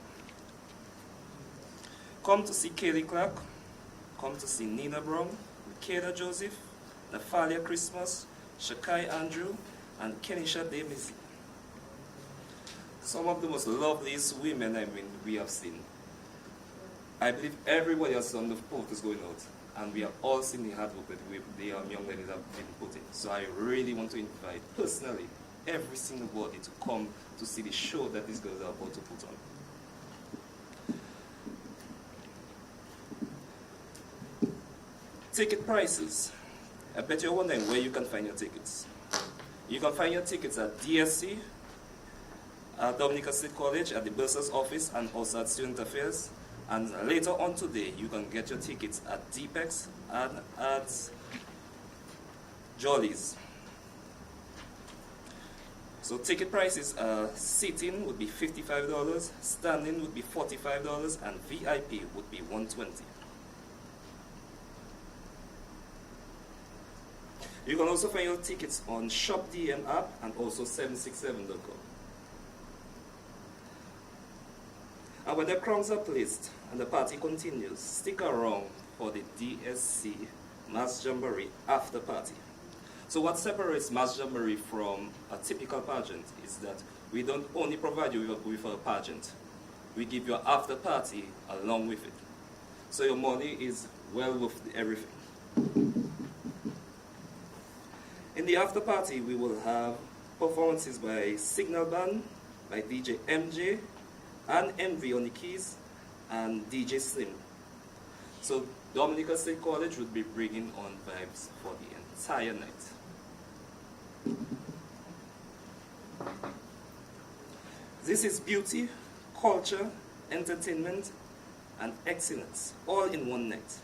Come to see Kaylee Clark, come to see Nina Brown, Kayla Joseph, Nathalia Christmas, Shakai Andrew, and Kenisha Demisi. Some of the most loveliest women we have seen. I believe everybody has done the photos going out, and we have all seen the hard work that the young ladies have been putting. So I really want to invite, personally, every single body to come to see the show that these girls are about to put on. Ticket prices. I bet you're wondering where you can find your tickets. You can find your tickets at DSC, at Domnik State College, at the Bursar's office, and also at Student Affairs. And later on today, you can get your tickets at DPEX and at Jolly's. So ticket prices, seating would be $55, standing would be $45, and VIP would be $120. You can also find your tickets on ShopDM app and also 767.com. And when the crowns are placed and the party continues, stick around for the DSC Mass Jamboree after party. So what separates Mass Jamboree from a typical pageant is that we don't only provide you with a pageant, we give you an after party along with it. So your money is well worth everything. In the after party, we will have performances by Signal Band, by DJ MJ, and MV on the keys, and DJ Slim. So Domnik State College would be bringing on vibes for the entire night. This is beauty, culture, entertainment, and excellence, all in one night.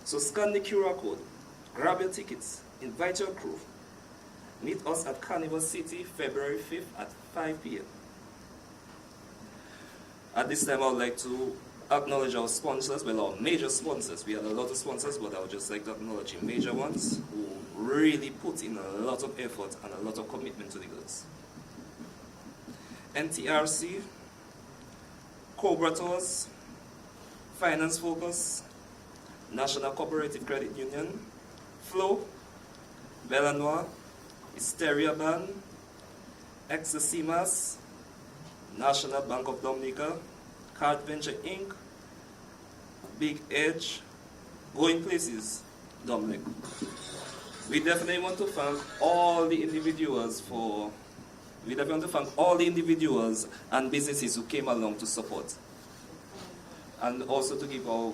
So scan the QR code, grab your tickets, invite your crew. Meet us at Carnival City, February 5th at 5 p.m. At this time, I would like to acknowledge our sponsors, well, our major sponsors. We had a lot of sponsors, but I would just like to acknowledge the major ones who really put in a lot of effort and a lot of commitment to the girls. NTRC, Cobra Tours, Finance Focus, National Cooperative Credit Union, Flow, Belanois, Hysteria Band, Exosimas, National Bank of Dominica, Card Venture Inc., Big Edge, Going Places, Domnik. We definitely want to thank all the individuals and businesses who came along to support. And also to give our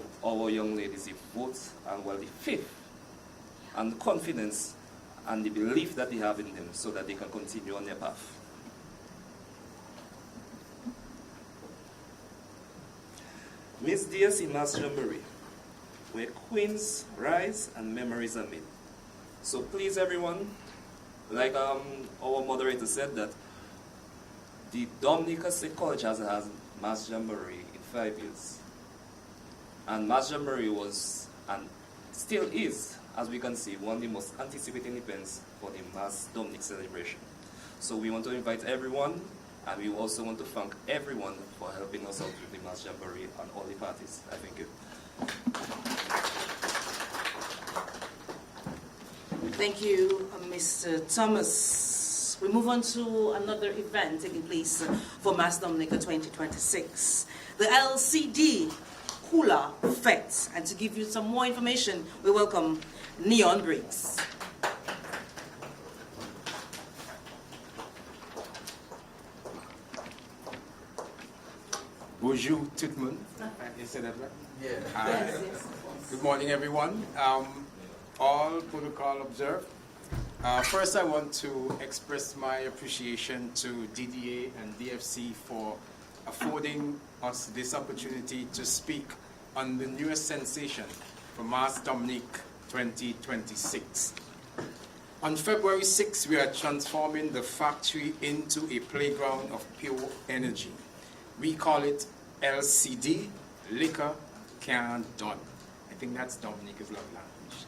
young ladies the vote and the faith and the confidence and the belief that they have in them so that they can continue on their path. Miss DSC Mass Jamboree, where queens rise and memories are made. So please everyone, like our moderator said, that the Domnik State College has Mass Jamboree in 5 years. And Mass Jamboree was, and still is, as we can see, one of the most anticipated events for the Mass Domnik celebration. So we want to invite everyone, and we also want to thank everyone for helping us out with the Mass Jamboree and all the parties. I thank you. Thank you, Mr. Thomas. We move on to another event taking place for Mass Domnik 2026, the LCD Cooler Fete. And to give you some more information, we welcome Neon Briggs. Bonjour tout le monde. You said that right? Yeah. Yes. Good morning, everyone. All protocol observed. First, I want to express my appreciation to DDA and DFC for affording us this opportunity to speak on the newest sensation for Mass Domnik 2026. On February 6, we are transforming the factory into a playground of pure energy. We call it LCD, Liquor Can Done. I think that's Dominic's love language.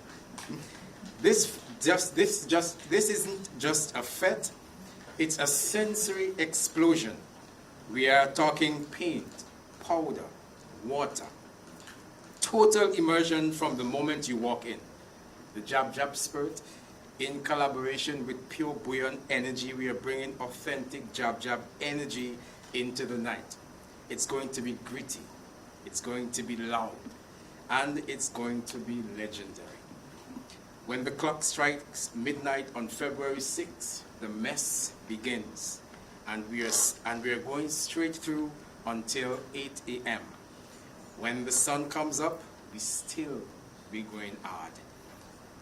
This isn't just a fete, it's a sensory explosion. We are talking paint, powder, water. Total immersion from the moment you walk in. The Jab Jab Spirit, in collaboration with Pure Buoyant Energy, we are bringing authentic Jab Jab energy into the night. It's going to be gritty, it's going to be loud, and it's going to be legendary. When the clock strikes midnight on February 6th, the mess begins, and we are going straight through until 8 a.m. When the sun comes up, we still be going hard.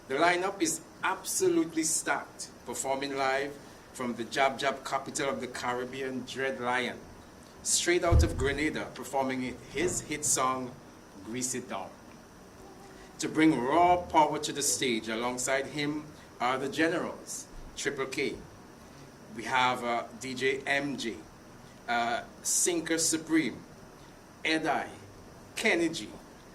The lineup is absolutely stacked, performing live from the Jab Jab capital of the Caribbean, Dread Lion, straight out of Grenada, performing his hit song, Grease It Down. To bring raw power to the stage alongside him are the Generals, Triple K. We have DJ MJ, Sinker Supreme, Edai, Kenny G,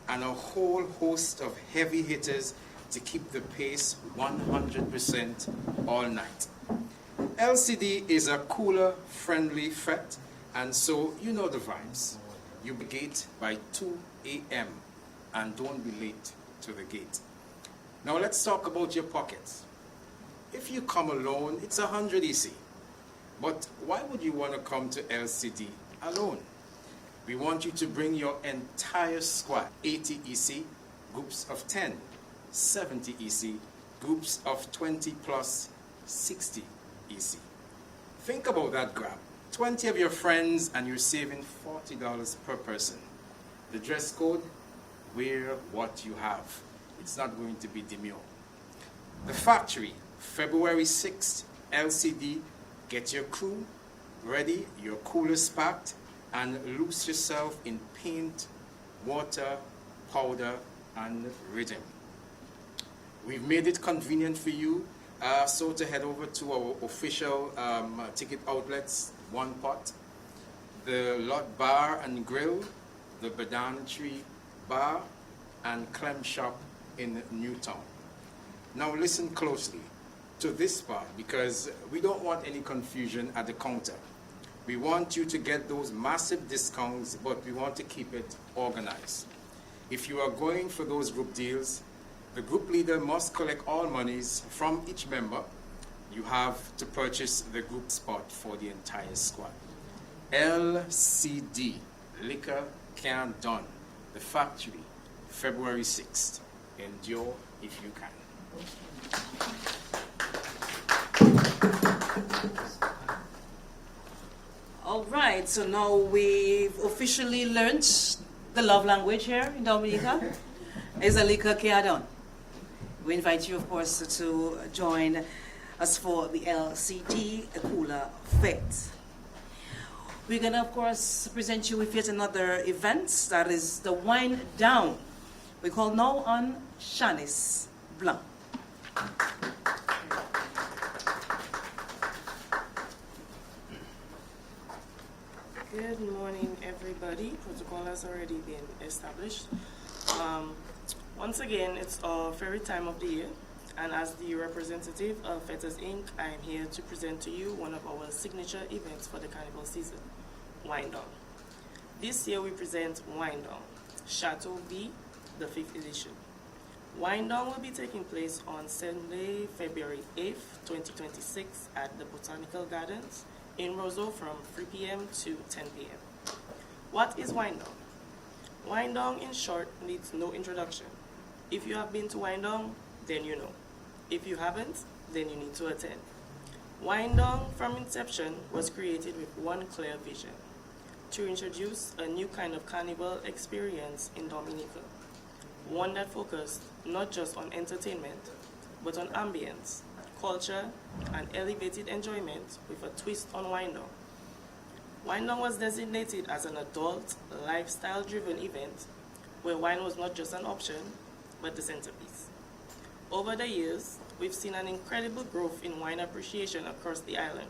and a whole host of heavy hitters to keep the pace 100% all night. LCD is a cooler, friendly fete, and so you know the vibes. You be gate by 2 a.m. and don't be late to the gate. Now let's talk about your pockets. If you come alone, it's 100 EC. But why would you want to come to LCD alone? We want you to bring your entire squad, 80 EC, groups of 10, 70 EC, groups of 20 plus 60 EC. Think about that grab. 20 of your friends and you're saving $40 per person. The dress code, wear what you have. It's not going to be demure. The factory, February 6th, LCD, get your crew ready, your coolers packed, and lose yourself in paint, water, powder, and rhythm. We've made it convenient for you, so to head over to our official ticket outlets, One Pot, the Lot Bar and Grill, the Banana Tree Bar, and Clem Shop in Newtown. Now listen closely to this part because we don't want any confusion at the counter. We want you to get those massive discounts, but we want to keep it organized. If you are going for those group deals, the group leader must collect all monies from each member. You have to purchase the group spot for the entire squad. LCD, Liquor Can Done, the factory, February 6th. Endure if you can. All right, so now we've officially learned the love language here in Dominica. Is a liquor care. We invite you, of course, to join us for the LCD Cooler Fete. we're going to, of course, present you with yet another event, that is the Wind Down. We call now on Shanice Blanc. Good morning, everybody. Protocol has already been established. Once again, it's our favorite time of the year, and as the representative of Fetters Inc., I am here to present to you one of our signature events for the carnival season, Wind Down. This year we present Wind Down, Chateau V, the 5th edition. Wind Down will be taking place on Sunday, February 8th, 2026 at the Botanical Gardens in Roseau from 3 p.m. to 10 p.m. What is Wind Down? Wind Down, in short, needs no introduction. If you have been to Wind Down, then you know. If you haven't, then you need to attend. Wind Down, from inception, was created with one clear vision: to introduce a new kind of carnival experience in Dominica. One that focused not just on entertainment, but on ambience, culture, and elevated enjoyment with a twist on Wind Down. Wind Down was designated as an adult, lifestyle-driven event where wine was not just an option, but the centerpiece. Over the years, we've seen an incredible growth in wine appreciation across the island.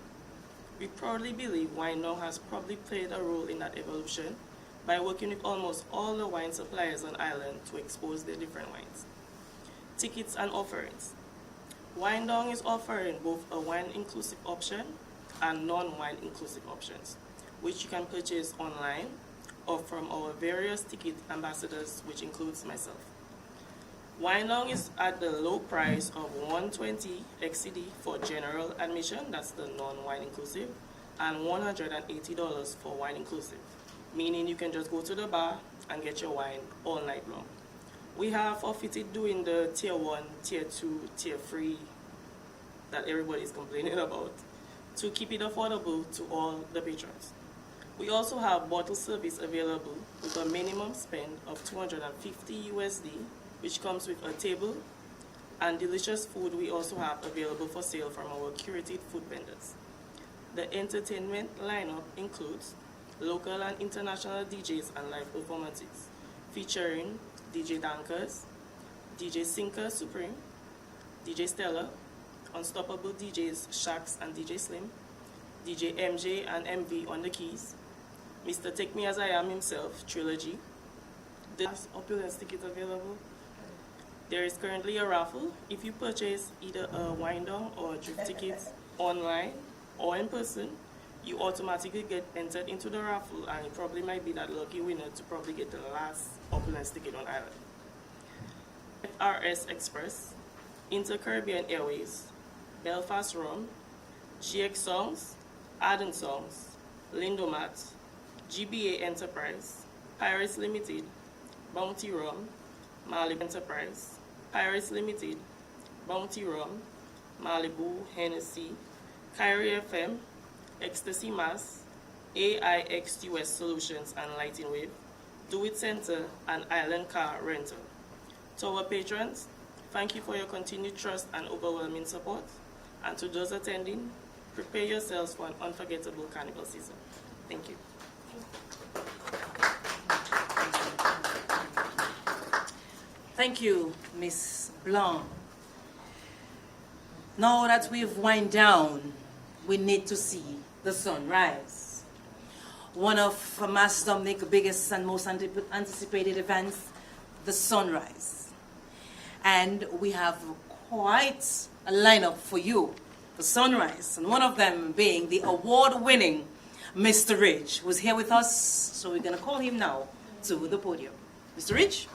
We proudly believe Wind Down has probably played a role in that evolution by working with almost all the wine suppliers on island to expose their different wines. Tickets and offerings. Wind Down is offering both a wine-inclusive option and non-wine inclusive options, which you can purchase online or from our various ticket ambassadors, which includes myself. Wine Down is at the low price of $120 XCD for general admission, that's the non-wine inclusive, and $180 for wine inclusive, meaning you can just go to the bar and get your wine all night long. We have forfeited doing the tier 1, tier 2, tier 3 that everybody's complaining about to keep it affordable to all the patrons. We also have bottle service available with a minimum spend of $250 USD, which comes with a table and delicious food we also have available for sale from our curated food vendors. The entertainment lineup includes local and international DJs and live performances, featuring DJ Dankers, DJ Sinker Supreme, DJ Stella, Unstoppable DJs Shax and DJ Slim, DJ MJ and MV on the keys, Mr. Take Me As I Am himself, Trilogy. There's opulence ticket available. There is currently a raffle. If you purchase either a Wind Down or a drift ticket online or in person, you automatically get entered into the raffle, and it probably might be that lucky winner to probably get the last opulence ticket on island. FRS Express, Inter-Caribbean Airways, Belfast Rum, GX Songs, Arden Songs, Lindomat, GBA Enterprise, Pirates Limited, Bounty Rum, Malibu Enterprise, Pirates Limited, Bounty Rum, Malibu, Hennessy, Kyrie FM, Ecstasy Mass, AIX US Solutions and Lighting Wave, Do It Center, and Island Car Rental. To our patrons, thank you for your continued trust and overwhelming support. And to those attending, prepare yourselves for an unforgettable carnival season. Thank you. Thank you, Miss Blanc. Now that we've wind down, we need to see the sun rise. One of Mas Domnik's biggest and most anticipated events, the sunrise. And we have quite a lineup for you, the sunrise, and one of them being the award-winning Mr. Rich, who's here with us, so we're going to call him now to the podium. Mr. Rich?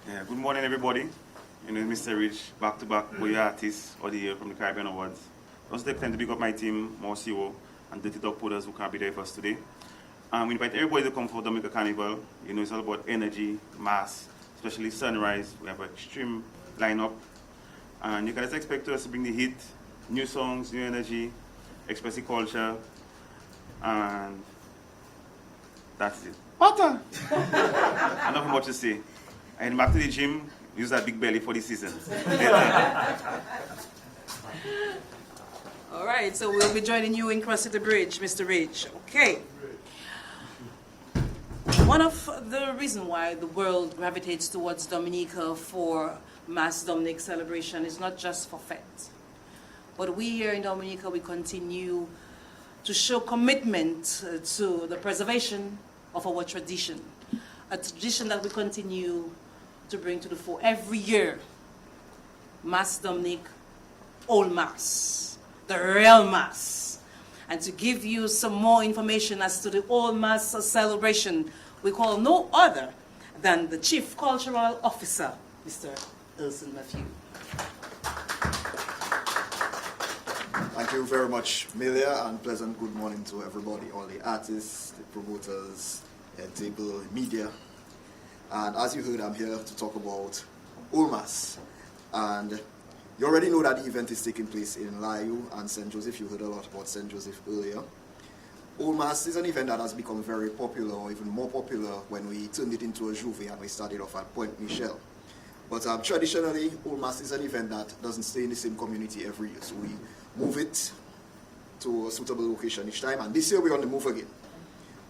Yeah, good morning, everybody. You know, Mr. Rich, back-to-back Boy Artist of the Year from the Caribbean Awards. Just take time to pick up my team, Morcio, and Dirty Dog Poders, who can't be there for us today. We invite everybody to come for Dominica Carnival. You know, it's all about energy, mass, especially sunrise. We have an extreme lineup. And you can just expect us to bring the heat, new songs, new energy, expressive culture, and that's it. Butter! I don't have much to say. I head back to the gym, use that big belly for the season. All right, so we'll be joining you in crossing the bridge, Mr. Ridge. Okay. One of the reasons why the world gravitates towards Dominica for Mass Domnik celebration is not just for fete, but we here in Dominica, we continue to show commitment to the preservation of our tradition, a tradition that we continue to bring to the fore every year. Mass Domnik, Old Mass, the real Mass. And to give you some more information as to the Old Mass celebration, we call no other than the Chief Cultural Officer, Mr. Elson Matthew. Thank you very much, Melia, and pleasant good morning to everybody, all the artists, the promoters, table, media. And as you heard, I'm here to talk about Old Mass. And you already know that the event is taking place in Layu and St. Joseph. You heard a lot about St. Joseph earlier. Old Mass is an event that has become very popular, or even more popular, when we turned it into a Juve and we started off at Point Michel. But traditionally, Old Mass is an event that doesn't stay in the same community every year. So we move it to a suitable location each time. And this year we're on the move again.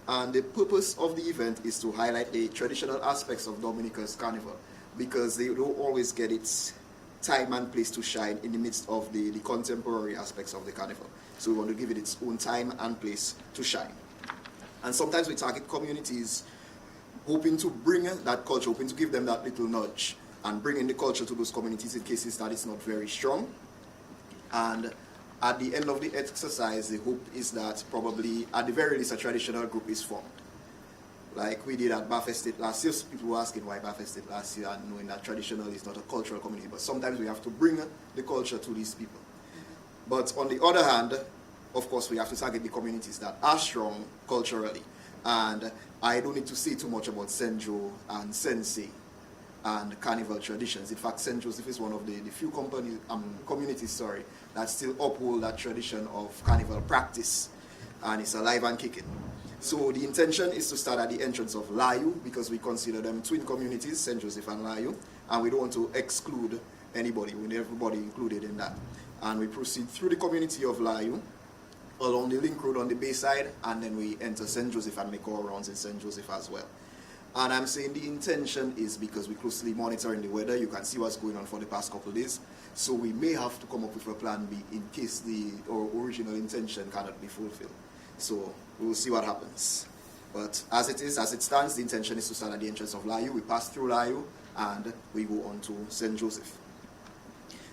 And the purpose of the event is to highlight the traditional aspects of Dominica's carnival, because they don't always get its time and place to shine in the midst of the contemporary aspects of the carnival. So we want to give it its own time and place to shine. And sometimes we target communities hoping to bring that culture, hoping to give them that little nudge and bring in the culture to those communities in cases that it's not very strong. And at the end of the exercise, the hope is that probably, at the very least, a traditional group is formed. Like we did at Bath Estate last year. People were asking why Bath Estate last year, and knowing that traditional is not a cultural community. But sometimes we have to bring the culture to these people. But on the other hand, of course, we have to target the communities that are strong culturally. And I don't need to say too much about St. Joe and Sensei and carnival traditions. In fact, St. Joseph is one of the few communities that still uphold that tradition of carnival practice. And it's alive and kicking. So the intention is to start at the entrance of Layu, because we consider them twin communities, St. Joseph and Layu, and we don't want to exclude anybody, we need everybody included in that. And we proceed through the community of Layu, along the link road on the bayside, and then we enter St. Joseph and make our rounds in St. Joseph as well. And I'm saying the intention is because we're closely monitoring the weather. You can see what's going on for the past couple of days. So we may have to come up with a plan B in case our original intention cannot be fulfilled. So we'll see what happens. But as it stands, the intention is to start at the entrance of Layu. We pass through Layu and we go on to St. Joseph.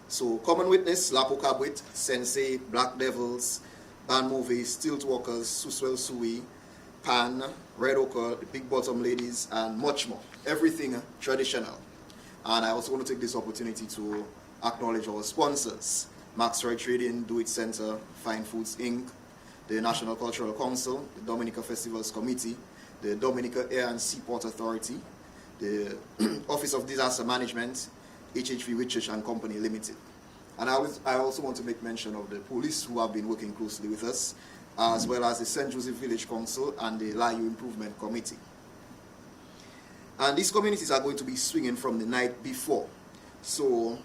So Common Witness, Lapo Cabwit, Sensei, Black Devils, Band Movies, Stilt Walkers, Suswell Sui, Pan, Red Ochre, the Big Bottom Ladies, and much more. Everything traditional. And I also want to take this opportunity to acknowledge our sponsors: Maxroy Trading, Do It Center, Fine Foods Inc., the National Cultural Council, the Dominica Festivals Committee, the Dominica Air and Seaport Authority, the Office of Disaster Management, HHV Whitchurch and Company Limited. And I also want to make mention of the police who have been working closely with us, as well as the St. Joseph Village Council and the Layu Improvement Committee. And these communities are going to be swinging from the night before. So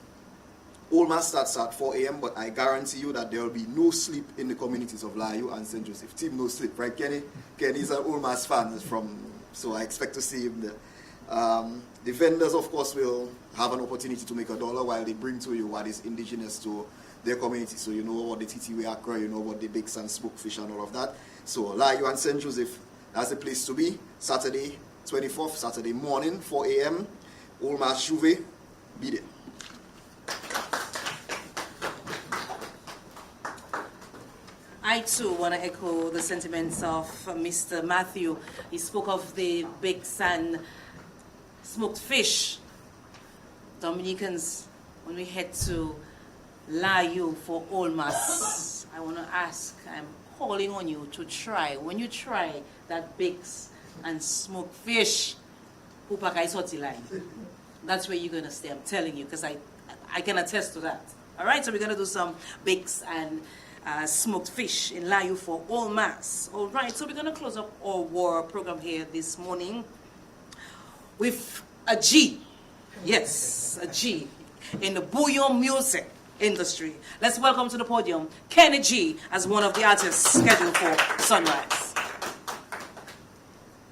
Old Mass starts at 4 a.m., but I guarantee you that there will be no sleep in the communities of Layu and St. Joseph. Team No Sleep, right, Kenny? Kenny's an Old Mass fan, so I expect to see him there. The vendors, of course, will have an opportunity to make $1 while they bring to you what is indigenous to their community. So you know about the titiwe akra, you know about the bakes and smoked fish and all of that. So Layu and St. Joseph, that's the place to be. Saturday 24th, Saturday morning, 4 a.m. Old Mass Juve, be there. I too want to echo the sentiments of Mr. Matthew. He spoke of the bakes and smoked fish. Dominicans, when we head to Layu for Old Mass, I want to ask, I'm calling on you to try. When you try that bakes and smoked fish, that's where you're going to stay, I'm telling you, because I can attest to that. All right, so we're going to do some bakes and smoked fish in Layu for Old Mass. All right, so we're going to close up our war program here this morning with a G. Yes, a G in the bouillon music. industry. Let's welcome to the podium Kenny G as one of the artists scheduled for Sunrise.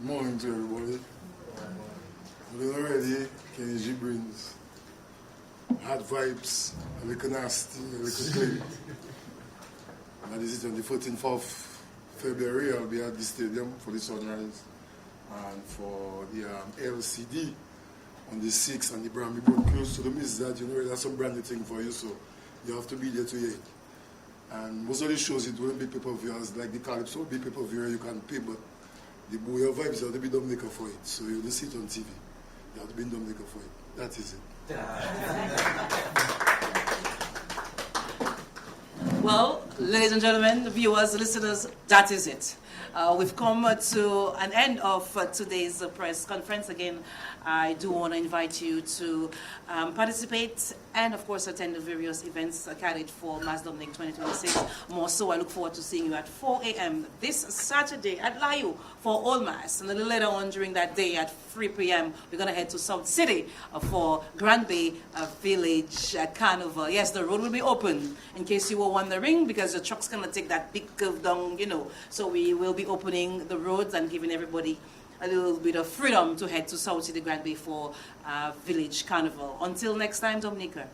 Morning to everybody. Already, Kenny G brings hot vibes, a little nasty, a little clean. And this is on the 14th of February. I'll be at the stadium for the Sunrise and for the LCD on the 6th and the Brammy boat close to the miss that, you know, that's some brand new thing for you, so you have to be there to hear it. And most of the shows, it won't be pay-per-view, like the Calypso will be pay-per-view, you can pay, but the Booyah vibes, you have to be Domnik for it. So you don't see it on TV. You have to be Domnik for it. That is it. Well, ladies and gentlemen, viewers, listeners, that is it. We've come to an end of today's press conference. Again, I do want to invite you to participate and, of course, attend the various events carried for Mass Domnik 2026. More so, I look forward to seeing you at 4 a.m. this Saturday at Layu for All Mass. And a little later on during that day at 3 p.m., we're going to head to South City for Grand Bay Village Carnival. Yes, the road will be open in case you were wondering, because the truck's going to take that big curve down, you know. So we will be opening the roads and giving everybody a little bit of freedom to head to South City Grand Bay for Village Carnival. Until next time, Dominica.